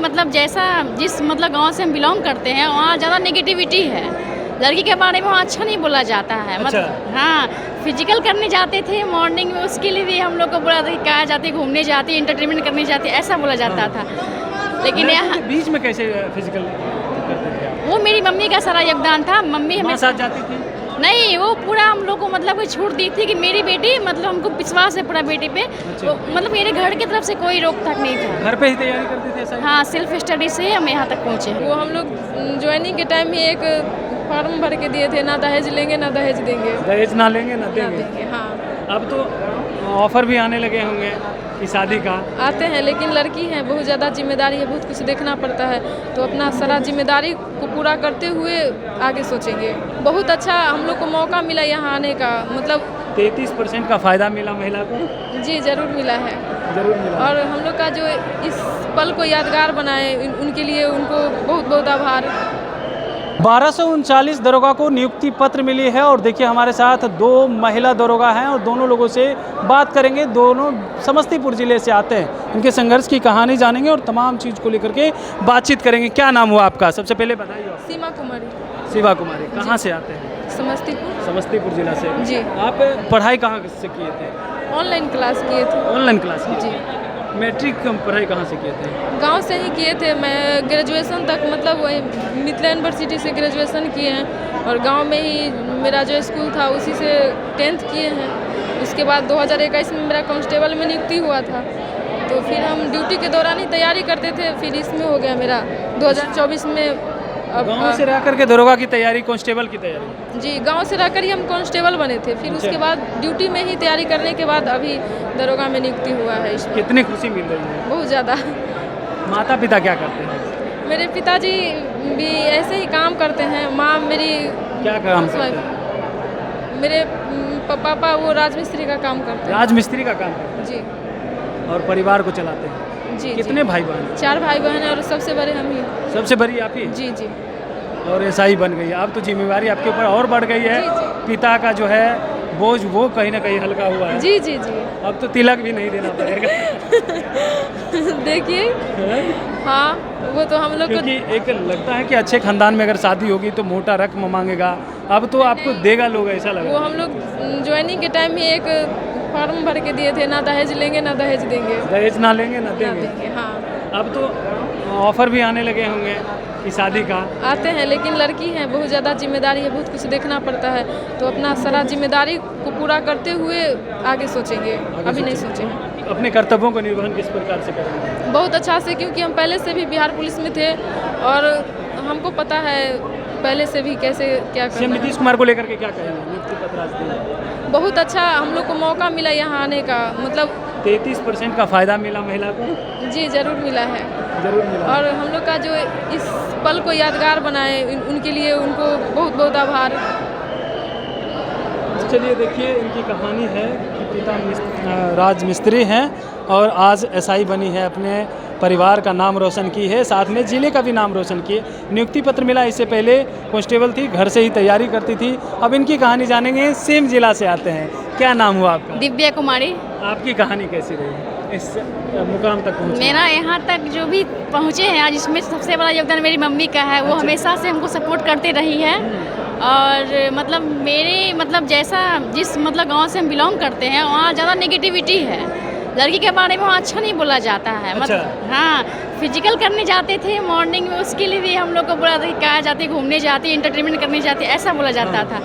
मतलब जैसा जिस मतलब गांव से हम बिलोंग करते हैं वहाँ ज़्यादा नेगेटिविटी है। लड़की के बारे में वहाँ अच्छा नहीं बोला जाता है। अच्छा। मतलब हाँ, फिजिकल करने जाते थे मॉर्निंग में, उसके लिए भी हम लोग को बोला था कि कहा जाते घूमने जाती, एंटरटेनमेंट करने जाती, ऐसा बोला जाता था। लेकिन लड़कों यहाँ के बीच में कैसे फिजिकल करते थे आप? वो मेरी मम्मी का सारा योगदान था। मम्मी माँ हमें साथ जाती थी? नहीं, वो पूरा हम लोग को मतलब कोई छूट दी थी कि मेरी बेटी, मतलब हमको विश्वास है पूरा बेटी पे। अच्छा। मतलब मेरे घर की तरफ से कोई रोक टोक नहीं था। घर पे ही तैयारी करते थे ऐसा ही? हाँ, सेल्फ स्टडी से हम यहाँ तक पहुँचे। वो हम लोग ज्वाइनिंग के टाइम ही एक फॉर्म भर के दिए थे, ना दहेज लेंगे ना दहेज देंगे। दहेज ना लेंगे ना ना देंगे। देंगे, हाँ। अब तो ऑफर भी आने लगे होंगे कि शादी का। आते हैं, लेकिन लड़की है, बहुत ज़्यादा जिम्मेदारी है, बहुत कुछ देखना पड़ता है, तो अपना सारा जिम्मेदारी को पूरा करते हुए आगे सोचेंगे। बहुत अच्छा हम लोग को मौका मिला यहाँ आने का, मतलब 33% का फ़ायदा मिला महिला को? जी ज़रूर मिला है। जरूर मिला। और हम लोग का जो इस पल को यादगार बनाए, उनके लिए उनको बहुत बहुत आभार। 1239 दरोगा को नियुक्ति पत्र मिली है और देखिए हमारे साथ 2 महिला दरोगा हैं और दोनों लोगों से बात करेंगे। दोनों समस्तीपुर ज़िले से आते हैं, इनके संघर्ष की कहानी जानेंगे और तमाम चीज़ को लेकर के बातचीत करेंगे। क्या नाम हुआ आपका? सबसे पहले बताइए आप। सीमा कुमारी, शिवा कुमारी। कहाँ से आते हैं? समस्तीपुर। समस्तीपुर जिला से। जी। आप पढ़ाई कहाँ से किए थे? ऑनलाइन क्लास किए थे। ऑनलाइन क्लास की? जी। मैट्रिक पढ़ाई कहाँ से किए थे? गांव से ही किए थे। मैं ग्रेजुएशन तक मतलब वही मिथिला यूनिवर्सिटी से ग्रेजुएशन किए हैं और गांव में ही मेरा जो स्कूल था उसी से 10th किए हैं। उसके बाद 2021 में मेरा कांस्टेबल में नियुक्ति हुआ था, तो फिर हम ड्यूटी के दौरान ही तैयारी करते थे, फिर इसमें हो गया मेरा 2024 में। अब गाँव से रह करके दरोगा की तैयारी, कांस्टेबल की तैयारी? जी, गांव से रहकर ही हम कांस्टेबल बने थे, फिर उसके बाद ड्यूटी में ही तैयारी करने के बाद अभी दरोगा में नियुक्ति हुआ है। इसमें कितनी खुशी मिल रही है? बहुत ज़्यादा। माता पिता क्या करते हैं? मेरे पिताजी भी ऐसे ही काम करते हैं। माँ मेरी क्या काम करते हाउसवाइफ। हैं? मेरे पापा वो राजमिस्त्री का काम करते हैं। राजमिस्त्री का काम करते जी हैं और परिवार को चलाते हैं। जी। कितने भाई बहन? 4 भाई बहन हैं और सबसे बड़े हम ही हैं। सबसे बड़ी आप ही? जी जी और ऐसा ही बन गई है। अब तो जिम्मेवारी आपके ऊपर और बढ़ गई है। जी, जी। पिता का जो है बोझ वो कहीं ना कहीं हल्का हुआ है। जी जी जी। अब तो तिलक भी नहीं देना पड़ेगा। देखिए, हाँ, वो तो हम लोग को क्योंकि एक लगता है कि अच्छे खानदान में अगर शादी होगी तो मोटा रकम मांगेगा, अब तो आपको देगा लोग, ऐसा लग वो रहा है। हम लोग ज्वाइनिंग के टाइम ही एक फॉर्म भर के दिए थे, ना दहेज लेंगे ना दहेज देंगे। दहेज ना लेंगे ना ना देंगे। देंगे, हाँ। अब तो ऑफर भी आने लगे होंगे कि शादी का। आते हैं, लेकिन लड़की है, बहुत ज़्यादा जिम्मेदारी है, बहुत कुछ देखना पड़ता है, तो अपना सारा जिम्मेदारी को पूरा करते हुए आगे सोचेंगे। अभी नहीं सोचेंगे। अपने कर्तव्यों का निर्वहन किस प्रकार से करेंगे? बहुत अच्छा से, क्योंकि हम पहले से भी बिहार पुलिस में थे और हमको पता है पहले से भी कैसे क्या सीएम करना है। नीतीश कुमार को लेकर के क्या कहेंगे? नियुक्ति पत्र आज दिया। बहुत अच्छा हम लोग को मौका मिला यहाँ आने का, मतलब 33% का फ़ायदा मिला महिला को? जी ज़रूर मिला है। जरूर मिला। और हम लोग का जो इस पल को यादगार बनाए, उनके लिए उनको बहुत बहुत आभार। चलिए देखिए, इनकी कहानी है कि पिता राजमिस्त्री हैं और आज एसआई बनी है, अपने परिवार का नाम रोशन की है, साथ में जिले का भी नाम रोशन किए। नियुक्ति पत्र मिला, इससे पहले कांस्टेबल थी, घर से ही तैयारी करती थी। अब इनकी कहानी जानेंगे। सेम जिला से आते हैं। क्या नाम हुआ आपका? दिव्या कुमारी। आपकी कहानी कैसी रही इस मुकाम तक पहुँचने? मेरा यहाँ तक जो भी पहुँचे हैं आज, इसमें सबसे बड़ा योगदान मेरी मम्मी का है। वो अच्छा। हमेशा से हमको सपोर्ट करते रही है और मतलब मेरे मतलब जैसा जिस मतलब गांव से हम बिलोंग करते हैं वहाँ ज़्यादा नेगेटिविटी है। लड़की के बारे में वहाँ अच्छा नहीं बोला जाता है। अच्छा। मतलब हाँ, फिजिकल करने जाते थे मॉर्निंग में, उसके लिए भी हम लोग को बोला था कि कहा जाते घूमने जाती, एंटरटेनमेंट करने जाती, ऐसा बोला जाता था।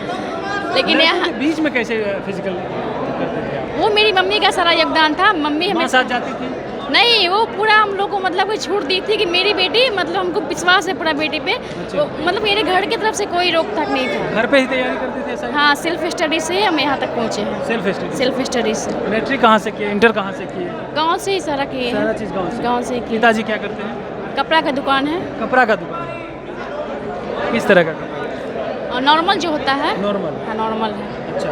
लेकिन लड़कों यहाँ के बीच में कैसे फिजिकल करते थे आप? वो मेरी मम्मी का सारा योगदान था। मम्मी माँ हमें साथ जाती थी? नहीं, वो पूरा हम लोग को मतलब कोई छूट दी थी कि मेरी बेटी, मतलब हमको विश्वास है पूरा बेटी पे। अच्छा। मतलब मेरे घर की तरफ से कोई रोक टोक नहीं था। घर पे ही तैयारी करते थे ऐसा ही? हाँ, सेल्फ स्टडी से हम यहाँ तक पहुँचे हैं। Self study? सेल्फ स्टडी से। मैट्रिक कहाँ से किए? इंटर कहाँ से किए? गांव से ही सारा किए सारा हैं। चीज़ गाँव से? गांव से ही किए। पिताजी क्या करते हैं? कपड़ा का दुकान है कपड़ा का दुकान। किस तरह का कपड़ा? और नॉर्मल जो होता है। नॉर्मल? हाँ, नॉर्मल है। अच्छा।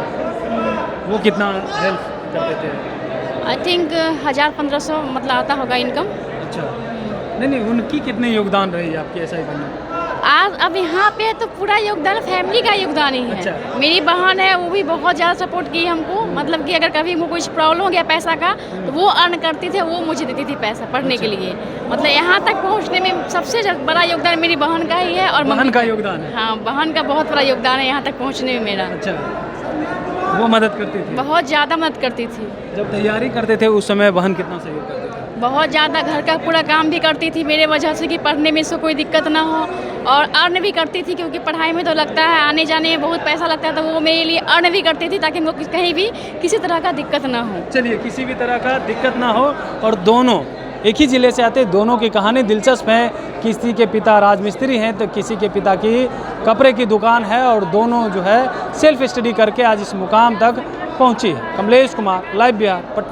वो कितना हेल्प करते थे? आई थिंक 1000-1500 मतलब आता होगा इनकम। अच्छा। नहीं, उनकी कितनी योगदान रही आपकी एसआई बनने में? आज अब यहाँ पे तो पूरा योगदान फैमिली का योगदान ही है। अच्छा। मेरी बहन है, वो भी बहुत ज़्यादा सपोर्ट की हमको। मतलब कि अगर कभी वो कुछ प्रॉब्लम हो गया पैसा का तो वो अर्न करती थी, वो मुझे देती थी पैसा पढ़ने के लिए। मतलब यहाँ तक पहुँचने में सबसे बड़ा योगदान मेरी बहन का ही है और बहन मम्मी का योगदान है। हाँ, बहन का बहुत बड़ा योगदान है यहाँ तक पहुँचने में मेरा। अच्छा, वो मदद करती थी? बहुत ज़्यादा मदद करती थी। जब तैयारी करते थे उस समय बहन कितना सहयोग करती थी? बहुत ज़्यादा घर का पूरा काम भी करती थी मेरे वजह से कि पढ़ने में इसको कोई दिक्कत ना हो, और अर्न भी करती थी क्योंकि पढ़ाई में तो लगता है, आने जाने में बहुत पैसा लगता है, तो वो मेरे लिए अर्न भी करती थी ताकि हमको कहीं भी किसी तरह का दिक्कत ना हो। चलिए, किसी भी तरह का दिक्कत ना हो। और दोनों एक ही ज़िले से आते, दोनों की कहानी दिलचस्प है। किसी के पिता राजमिस्त्री हैं तो किसी के पिता की कपड़े की दुकान है, और दोनों जो है सेल्फ स्टडी करके आज इस मुकाम तक पहुंची है। कमलेश कुमार, लाइव बिहार, पटना।